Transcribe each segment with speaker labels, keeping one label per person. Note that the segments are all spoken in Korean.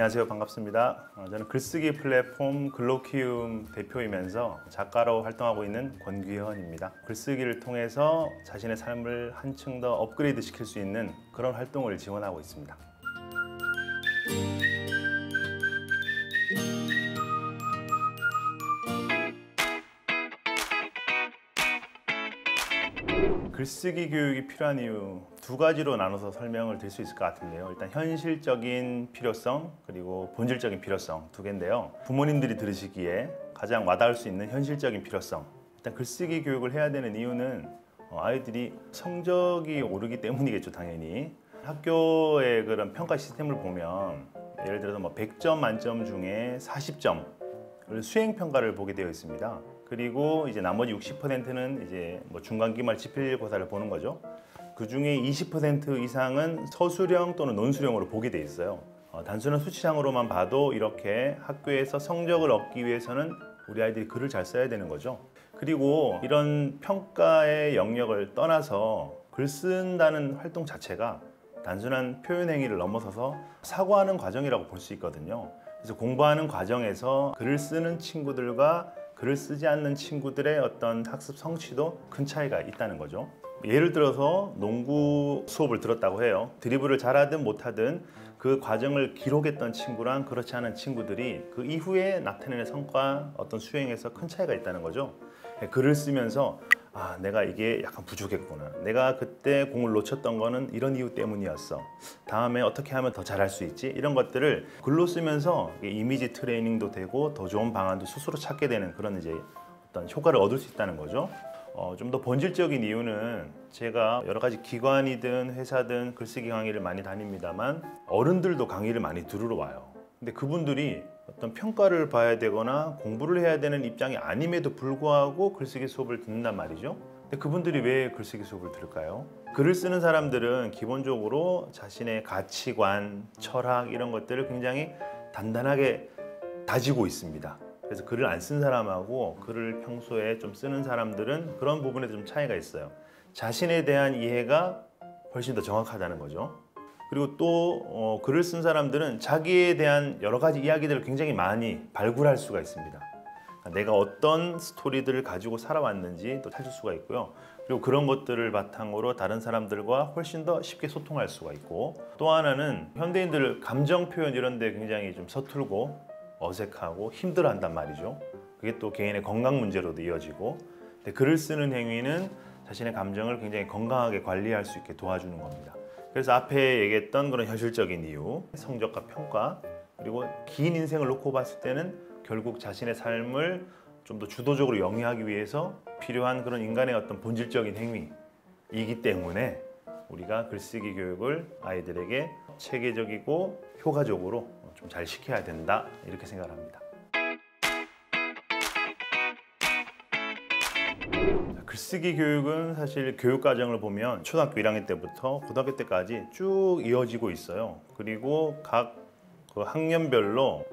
Speaker 1: 안녕하세요. 반갑습니다. 저는 글쓰기 플랫폼 글로키움 대표이면서 작가로 활동하고 있는 권규현입니다. 글쓰기를 통해서 자신의 삶을 한층 더 업그레이드 시킬 수 있는 그런 활동을 지원하고 있습니다. 글쓰기 교육이 필요한 이유 두 가지로 나눠서 설명을 드릴 수 있을 것 같은데요. 일단 현실적인 필요성 그리고 본질적인 필요성 두 개인데요. 부모님들이 들으시기에 가장 와닿을 수 있는 현실적인 필요성, 일단 글쓰기 교육을 해야 되는 이유는 아이들이 성적이 오르기 때문이겠죠. 당연히 학교의 그런 평가 시스템을 보면 예를 들어서 100점 만점 중에 40점 수행 평가를 보게 되어 있습니다. 그리고 이제 나머지 60%는 이제 중간 기말 지필고사를 보는 거죠. 그 중에 20% 이상은 서술형 또는 논술형으로 보게 돼 있어요. 단순한 수치상으로만 봐도 이렇게 학교에서 성적을 얻기 위해서는 우리 아이들이 글을 잘 써야 되는 거죠. 그리고 이런 평가의 영역을 떠나서 글 쓴다는 활동 자체가 단순한 표현 행위를 넘어서서 사고하는 과정이라고 볼 수 있거든요. 그래서 공부하는 과정에서 글을 쓰는 친구들과 글을 쓰지 않는 친구들의 어떤 학습 성취도 큰 차이가 있다는 거죠. 예를 들어서 농구 수업을 들었다고 해요. 드리블을 잘하든 못하든 그 과정을 기록했던 친구랑 그렇지 않은 친구들이 그 이후에 나타내는 성과, 어떤 수행에서 큰 차이가 있다는 거죠. 글을 쓰면서 내가 이게 약간 부족했구나. 내가 그때 공을 놓쳤던 거는 이런 이유 때문이었어. 다음에 어떻게 하면 더 잘할 수 있지? 이런 것들을 글로 쓰면서 이미지 트레이닝도 되고 더 좋은 방안도 스스로 찾게 되는 그런 이제 어떤 효과를 얻을 수 있다는 거죠. 좀 더 본질적인 이유는 제가 여러 가지 기관이든 회사든 글쓰기 강의를 많이 다닙니다만 어른들도 강의를 많이 들으러 와요. 근데 그분들이 어떤 평가를 봐야 되거나 공부를 해야 되는 입장이 아님에도 불구하고 글쓰기 수업을 듣는단 말이죠. 근데 그분들이 왜 글쓰기 수업을 들을까요? 글을 쓰는 사람들은 기본적으로 자신의 가치관, 철학 이런 것들을 굉장히 단단하게 다지고 있습니다. 그래서 글을 안 쓴 사람하고 글을 평소에 좀 쓰는 사람들은 그런 부분에 좀 차이가 있어요. 자신에 대한 이해가 훨씬 더 정확하다는 거죠. 그리고 또 글을 쓴 사람들은 자기에 대한 여러 가지 이야기들을 굉장히 많이 발굴할 수가 있습니다. 내가 어떤 스토리들을 가지고 살아왔는지 또 찾을 수가 있고요. 그리고 그런 것들을 바탕으로 다른 사람들과 훨씬 더 쉽게 소통할 수가 있고, 또 하나는 현대인들 감정 표현 이런 데 굉장히 좀 서툴고 어색하고 힘들어한단 말이죠. 그게 또 개인의 건강 문제로도 이어지고, 근데 글을 쓰는 행위는 자신의 감정을 굉장히 건강하게 관리할 수 있게 도와주는 겁니다. 그래서 앞에 얘기했던 그런 현실적인 이유, 성적과 평가, 그리고 긴 인생을 놓고 봤을 때는 결국 자신의 삶을 좀 더 주도적으로 영위하기 위해서 필요한 그런 인간의 어떤 본질적인 행위이기 때문에 우리가 글쓰기 교육을 아이들에게 체계적이고 효과적으로 좀 잘 시켜야 된다, 이렇게 생각을 합니다. 글쓰기 교육은 사실 교육 과정을 보면 초등학교 1학년 때부터 고등학교 때까지 쭉 이어지고 있어요. 그리고 각 그 학년별로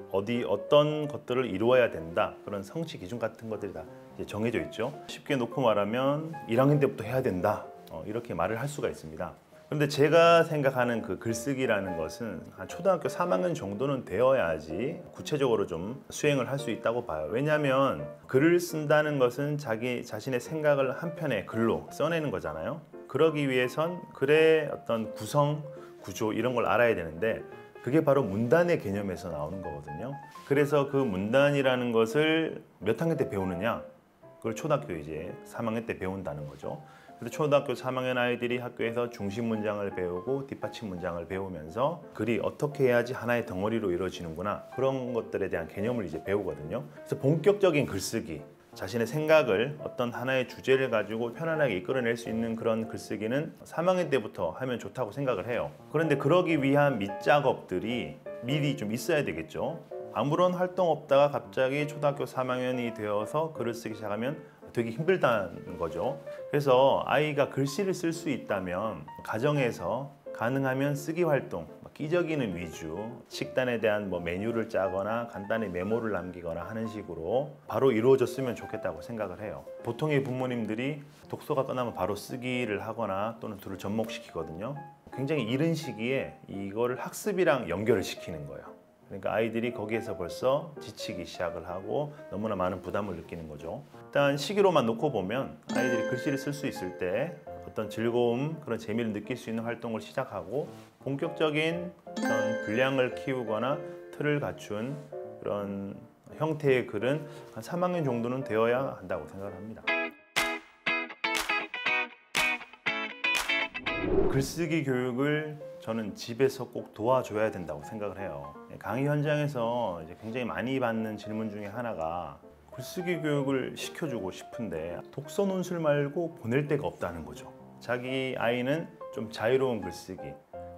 Speaker 1: 어떤 것들을 이루어야 된다, 그런 성취 기준 같은 것들이 다 이제 정해져 있죠. 쉽게 놓고 말하면 1학년 때부터 해야 된다, 이렇게 말을 할 수가 있습니다. 그런데 제가 생각하는 그 글쓰기라는 것은 한 초등학교 3학년 정도는 되어야지 구체적으로 좀 수행을 할 수 있다고 봐요. 왜냐하면 글을 쓴다는 것은 자기 자신의 생각을 한 편의 글로 써내는 거잖아요. 그러기 위해선 글의 어떤 구성, 구조 이런 걸 알아야 되는데 그게 바로 문단의 개념에서 나오는 거거든요. 그래서 그 문단이라는 것을 몇 학년 때 배우느냐? 그걸 초등학교 이제 3학년 때 배운다는 거죠. 그래서 초등학교 3학년 아이들이 학교에서 중심 문장을 배우고 뒷받침 문장을 배우면서 글이 어떻게 해야지 하나의 덩어리로 이루어지는구나, 그런 것들에 대한 개념을 이제 배우거든요. 그래서 본격적인 글쓰기, 자신의 생각을 어떤 하나의 주제를 가지고 편안하게 이끌어낼 수 있는 그런 글쓰기는 3학년 때부터 하면 좋다고 생각을 해요. 그런데 그러기 위한 밑작업들이 미리 좀 있어야 되겠죠. 아무런 활동 없다가 갑자기 초등학교 3학년이 되어서 글을 쓰기 시작하면 되게 힘들다는 거죠. 그래서 아이가 글씨를 쓸 수 있다면 가정에서 가능하면 쓰기 활동, 끼적이는 위주, 식단에 대한 메뉴를 짜거나 간단히 메모를 남기거나 하는 식으로 바로 이루어졌으면 좋겠다고 생각을 해요. 보통의 부모님들이 독서가 끝나면 바로 쓰기를 하거나 또는 둘을 접목시키거든요. 굉장히 이른 시기에 이거를 학습이랑 연결을 시키는 거예요. 그러니까 아이들이 거기에서 벌써 지치기 시작을 하고 너무나 많은 부담을 느끼는 거죠. 일단 시기로만 놓고 보면 아이들이 글씨를 쓸 수 있을 때 어떤 즐거움, 그런 재미를 느낄 수 있는 활동을 시작하고 본격적인 어떤 분량을 키우거나 틀을 갖춘 그런 형태의 글은 한 3학년 정도는 되어야 한다고 생각을 합니다. 글쓰기 교육을 저는 집에서 꼭 도와줘야 된다고 생각을 해요. 강의 현장에서 이제 굉장히 많이 받는 질문 중에 하나가 글쓰기 교육을 시켜주고 싶은데 독서 논술 말고 보낼 데가 없다는 거죠. 자기 아이는 좀 자유로운 글쓰기,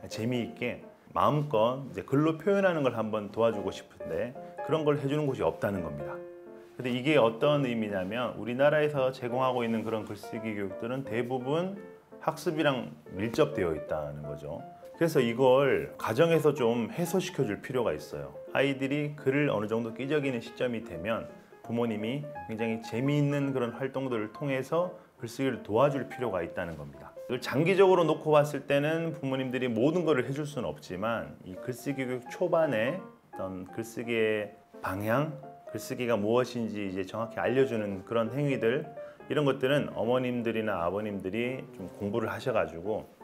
Speaker 1: 재미있게 마음껏 이제 글로 표현하는 걸 한번 도와주고 싶은데 그런 걸 해주는 곳이 없다는 겁니다. 근데 이게 어떤 의미냐면 우리나라에서 제공하고 있는 그런 글쓰기 교육들은 대부분 학습이랑 밀접되어 있다는 거죠. 그래서 이걸 가정에서 좀 해소시켜 줄 필요가 있어요. 아이들이 글을 어느 정도 끼적이는 시점이 되면 부모님이 굉장히 재미있는 그런 활동들을 통해서 글쓰기를 도와줄 필요가 있다는 겁니다. 이걸 장기적으로 놓고 봤을 때는 부모님들이 모든 것을 해줄 수는 없지만 이 글쓰기 교육 초반에 어떤 글쓰기의 방향, 글쓰기가 무엇인지 이제 정확히 알려주는 그런 행위들, 이런 것들은 어머님들이나 아버님들이 좀 공부를 하셔가지고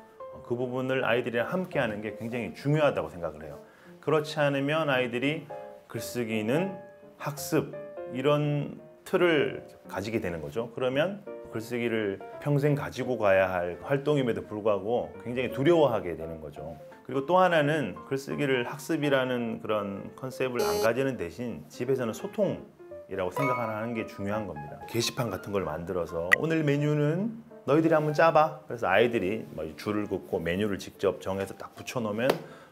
Speaker 1: 그 부분을 아이들이랑 함께 하는 게 굉장히 중요하다고 생각을 해요. 그렇지 않으면 아이들이 글쓰기는 학습, 이런 틀을 가지게 되는 거죠. 그러면 글쓰기를 평생 가지고 가야 할 활동임에도 불구하고 굉장히 두려워하게 되는 거죠. 그리고 또 하나는 글쓰기를 학습이라는 그런 컨셉을 안 가지는 대신 집에서는 소통이라고 생각하는 게 중요한 겁니다. 게시판 같은 걸 만들어서 오늘 메뉴는 너희들이 한번 짜봐. 그래서 아이들이 줄을 긋고 메뉴를 직접 정해서 딱 붙여놓으면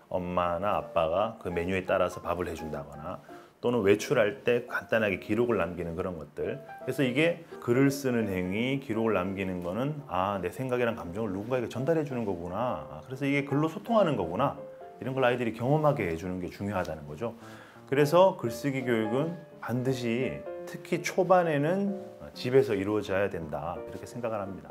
Speaker 1: 엄마나 아빠가 그 메뉴에 따라서 밥을 해준다거나 또는 외출할 때 간단하게 기록을 남기는 그런 것들. 그래서 이게 글을 쓰는 행위, 기록을 남기는 거는 내 생각이랑 감정을 누군가에게 전달해 주는 거구나. 그래서 이게 글로 소통하는 거구나. 이런 걸 아이들이 경험하게 해주는 게 중요하다는 거죠. 그래서 글쓰기 교육은 반드시 특히 초반에는 집에서 이루어져야 된다. 이렇게 생각을 합니다.